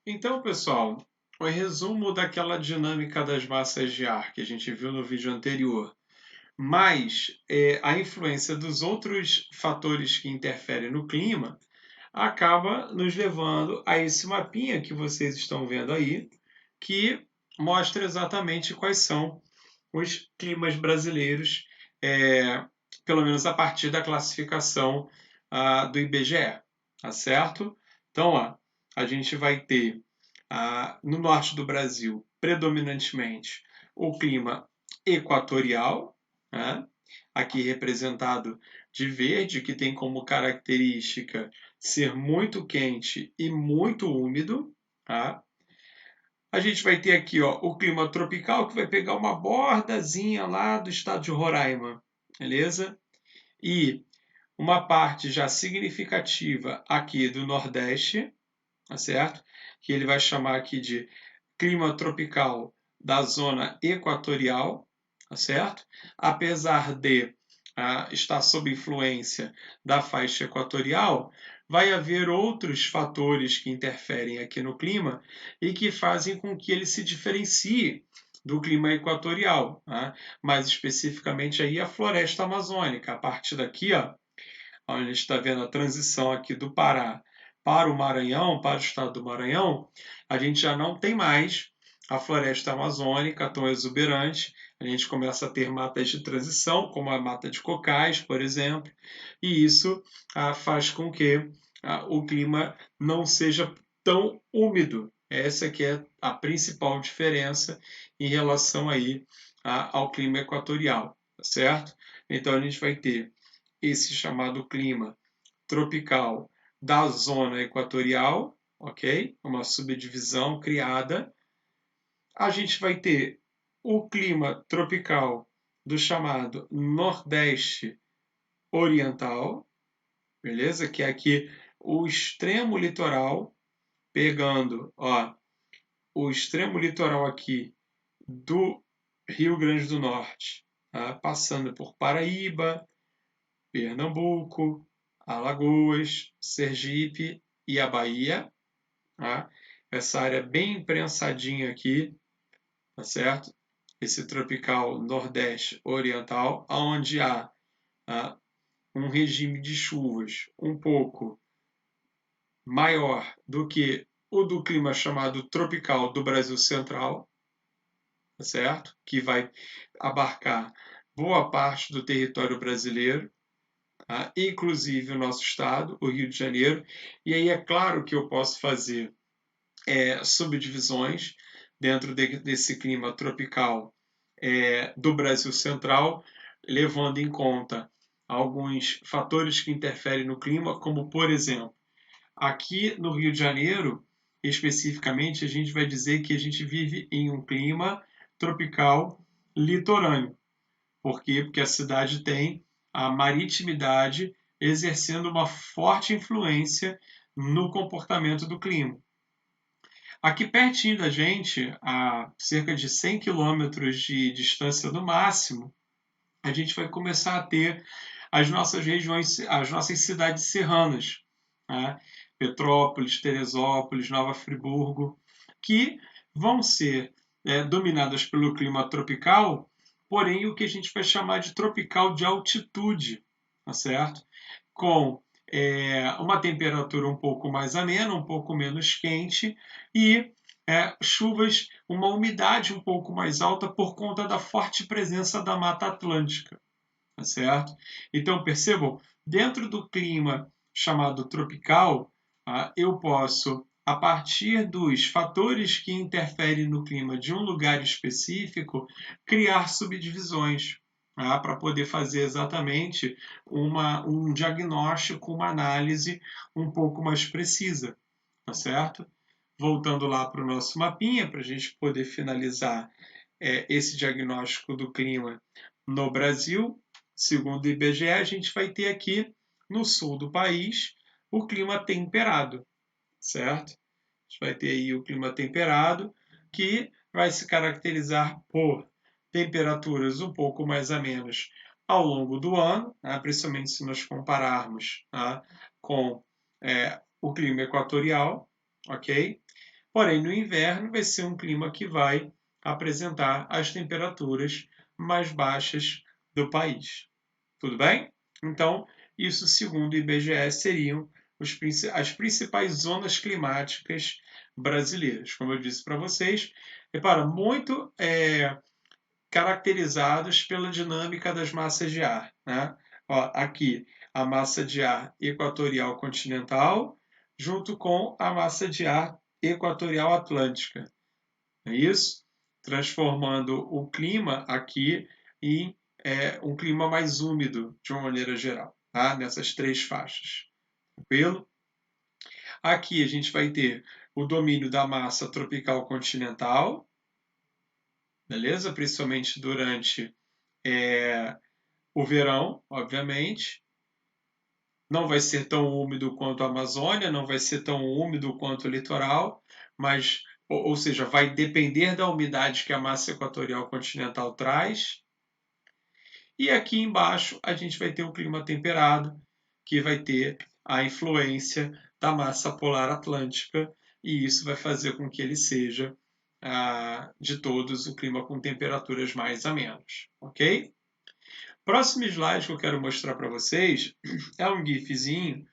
Então, pessoal, o resumo daquela dinâmica das massas de ar que a gente viu no vídeo anterior, mais a influência dos outros fatores que interferem no clima, acaba nos levando a esse mapinha que vocês estão vendo aí, que mostra exatamente quais são os climas brasileiros, é, pelo menos a partir da classificação do IBGE, tá certo? Então, ó, a gente vai ter no norte do Brasil, predominantemente, o clima equatorial, né? Aqui representado de verde, que tem como característica ser muito quente e muito úmido. Tá? A gente vai ter aqui ó, o clima tropical, que vai pegar uma bordazinha lá do estado de Roraima, beleza? E uma parte já significativa aqui do Nordeste, tá certo? Que ele vai chamar aqui de clima tropical da zona equatorial, tá certo? Apesar de estar sob influência da faixa equatorial, vai haver outros fatores que interferem aqui no clima e que fazem com que ele se diferencie do clima equatorial, tá? Mais especificamente aí a floresta amazônica. A partir daqui, ó, onde a gente está vendo a transição aqui do Pará para o Maranhão, para o estado do Maranhão, a gente já não tem mais a floresta amazônica tão exuberante, a gente começa a ter matas de transição, como a mata de cocais, por exemplo, e isso faz com que o clima não seja tão úmido. Essa que é a principal diferença em relação aí ao clima equatorial, tá certo? Então a gente vai ter esse chamado clima tropical da zona equatorial, ok? Uma subdivisão criada. A gente vai ter o clima tropical do chamado Nordeste Oriental, beleza? Que é aqui o extremo litoral, pegando, ó, o extremo litoral aqui do Rio Grande do Norte, tá? Passando por Paraíba, Pernambuco, Alagoas, Sergipe e a Bahia. Tá? Essa área bem imprensadinha aqui, tá certo? Esse tropical Nordeste Oriental, onde há tá? Um regime de chuvas um pouco maior do que o do clima chamado tropical do Brasil Central, tá certo? Que vai abarcar boa parte do território brasileiro. Inclusive o nosso estado, o Rio de Janeiro, e aí é claro que eu posso fazer subdivisões dentro desse clima tropical do Brasil Central, levando em conta alguns fatores que interferem no clima, como por exemplo, aqui no Rio de Janeiro, especificamente, a gente vai dizer que a gente vive em um clima tropical litorâneo. Por quê? Porque a cidade tem a maritimidade exercendo uma forte influência no comportamento do clima. Aqui pertinho da gente, a cerca de 100 quilômetros de distância no máximo, a gente vai começar a ter as nossas regiões, as nossas cidades serranas, né? Petrópolis, Teresópolis, Nova Friburgo, que vão ser dominadas pelo clima tropical, porém o que a gente vai chamar de tropical de altitude, tá certo? Com uma temperatura um pouco mais amena, um pouco menos quente e chuvas, uma umidade um pouco mais alta por conta da forte presença da Mata Atlântica, tá certo? Então percebam, dentro do clima chamado tropical, eu posso, a partir dos fatores que interferem no clima de um lugar específico, criar subdivisões. Para poder fazer exatamente um diagnóstico, uma análise um pouco mais precisa, tá certo? Voltando lá para o nosso mapinha, para a gente poder finalizar esse diagnóstico do clima no Brasil, segundo o IBGE, a gente vai ter aqui no sul do país o clima temperado, certo? A gente vai ter aí o clima temperado, que vai se caracterizar por temperaturas um pouco mais amenas ao longo do ano, né? Principalmente se nós compararmos com o clima equatorial, ok? Porém, no inverno vai ser um clima que vai apresentar as temperaturas mais baixas do país. Tudo bem? Então, isso, segundo o IBGE, seriam as principais zonas climáticas brasileiras. Como eu disse para vocês, repara, muito caracterizadas pela dinâmica das massas de ar. Né? Ó, aqui, a massa de ar equatorial continental, junto com a massa de ar equatorial atlântica. Não é isso? Transformando o clima aqui em um clima mais úmido, de uma maneira geral, tá? Nessas três faixas. Tranquilo? Aqui a gente vai ter o domínio da massa tropical continental, beleza? Principalmente durante o verão, obviamente. Não vai ser tão úmido quanto a Amazônia, não vai ser tão úmido quanto o litoral, mas, ou seja, vai depender da umidade que a massa equatorial continental traz. E aqui embaixo a gente vai ter um clima temperado, que vai ter a influência da massa polar atlântica, e isso vai fazer com que ele seja, de todos, o clima com temperaturas mais amenas, ok? Próximo slide que eu quero mostrar para vocês é um GIFzinho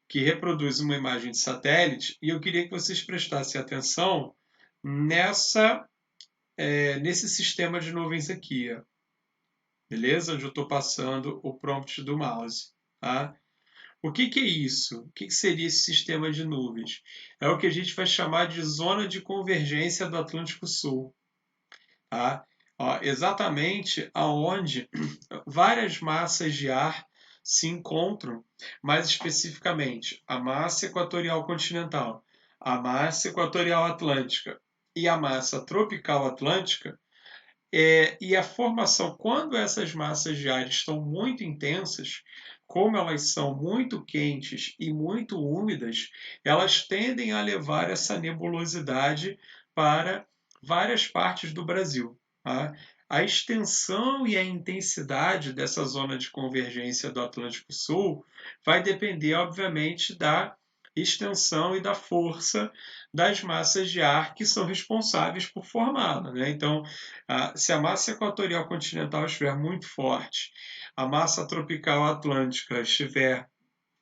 que reproduz uma imagem de satélite, e eu queria que vocês prestassem atenção nesse sistema de nuvens aqui, ó. Beleza? Onde eu estou passando o prompt do mouse. Tá? O que é isso? O que seria esse sistema de nuvens? É o que a gente vai chamar de zona de convergência do Atlântico Sul. Tá? Ó, exatamente aonde várias massas de ar se encontram, mais especificamente a massa equatorial continental, a massa equatorial atlântica e a massa tropical atlântica. E a formação, quando essas massas de ar estão muito intensas, como elas são muito quentes e muito úmidas, elas tendem a levar essa nebulosidade para várias partes do Brasil. Tá? A extensão e a intensidade dessa zona de convergência do Atlântico Sul vai depender, obviamente, da extensão e da força das massas de ar que são responsáveis por formá-la. Né? Então, se a massa equatorial continental estiver muito forte, a massa tropical atlântica estiver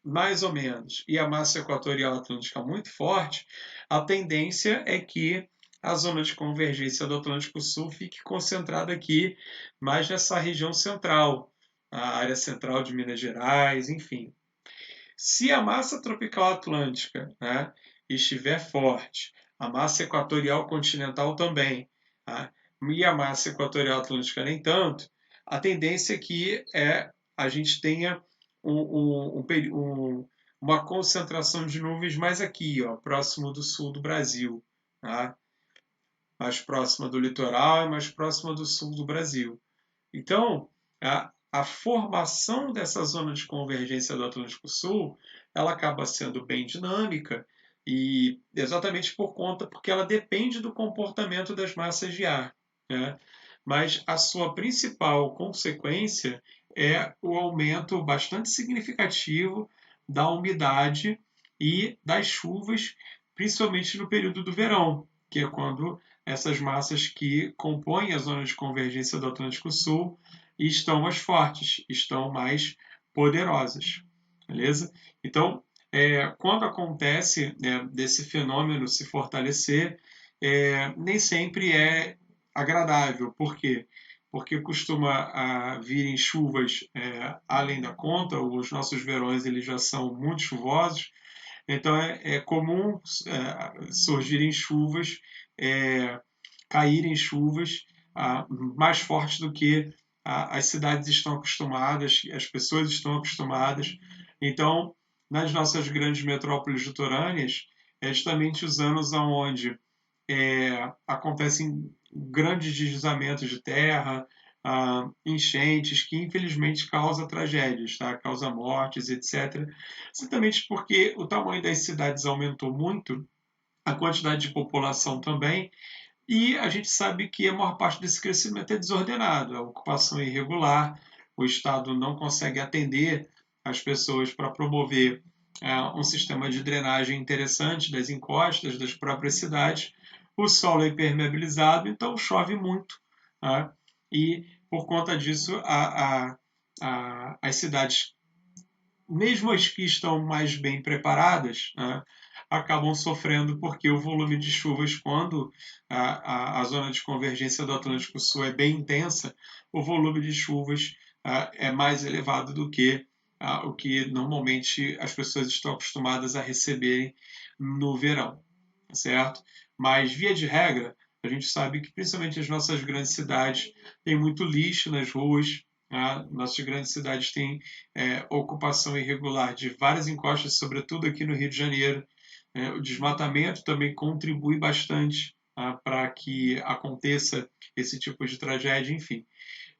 mais ou menos e a massa equatorial atlântica muito forte, a tendência é que a zona de convergência do Atlântico Sul fique concentrada aqui, mais nessa região central, a área central de Minas Gerais, enfim. Se a massa tropical atlântica, né, estiver forte, a massa equatorial continental também, tá? E a massa equatorial atlântica nem tanto, a tendência aqui é a gente tenha uma concentração de nuvens mais aqui, ó, próximo do sul do Brasil, tá? Mais próxima do litoral e mais próxima do sul do Brasil. Então, a formação dessa zona de convergência do Atlântico Sul, ela acaba sendo bem dinâmica e exatamente porque ela depende do comportamento das massas de ar. Né? Mas a sua principal consequência é o aumento bastante significativo da umidade e das chuvas, principalmente no período do verão, que é quando essas massas que compõem a zona de convergência do Atlântico Sul estão mais fortes, estão mais poderosas, beleza? Então, quando acontece, né, desse fenômeno se fortalecer, nem sempre é agradável. Por quê? Porque costuma virem chuvas além da conta, os nossos verões eles já são muito chuvosos, então é comum surgirem chuvas, caírem chuvas mais fortes do que as cidades estão acostumadas, as pessoas estão acostumadas. Então, nas nossas grandes metrópoles litorâneas, é justamente os anos onde acontecem grandes deslizamentos de terra, enchentes, que infelizmente causa tragédias, tá? Causa mortes, etc. Exatamente porque o tamanho das cidades aumentou muito, a quantidade de população também, e a gente sabe que a maior parte desse crescimento é desordenado, a ocupação é irregular, o Estado não consegue atender as pessoas para promover um sistema de drenagem interessante das encostas, das próprias cidades. O solo é impermeabilizado, então chove muito, né? E por conta disso, as cidades, mesmo as que estão mais bem preparadas, né, acabam sofrendo porque o volume de chuvas, quando a zona de convergência do Atlântico Sul é bem intensa, o volume de chuvas é mais elevado do que o que normalmente as pessoas estão acostumadas a receberem no verão, certo? Mas, via de regra, a gente sabe que principalmente as nossas grandes cidades têm muito lixo nas ruas, né? Nossas grandes cidades têm ocupação irregular de várias encostas, sobretudo aqui no Rio de Janeiro. O desmatamento também contribui bastante para que aconteça esse tipo de tragédia, enfim.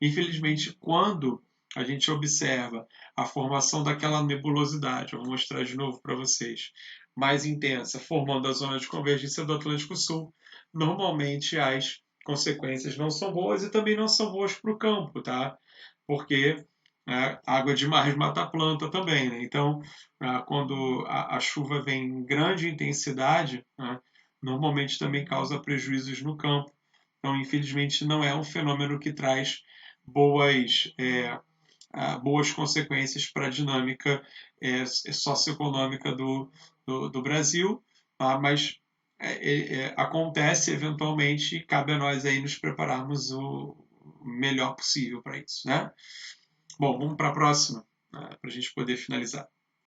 Infelizmente, quando a gente observa a formação daquela nebulosidade, vou mostrar de novo para vocês, mais intensa, formando a zona de convergência do Atlântico Sul, normalmente as consequências não são boas e também não são boas para o campo, tá? Porque água demais mata a planta também, né? Então, quando a chuva vem em grande intensidade, né, normalmente também causa prejuízos no campo. Então, infelizmente, não é um fenômeno que traz boas, boas consequências para a dinâmica socioeconômica do Brasil, tá? Mas acontece eventualmente e cabe a nós aí nos prepararmos o melhor possível para isso, né? Bom, vamos para a próxima, para a gente poder finalizar.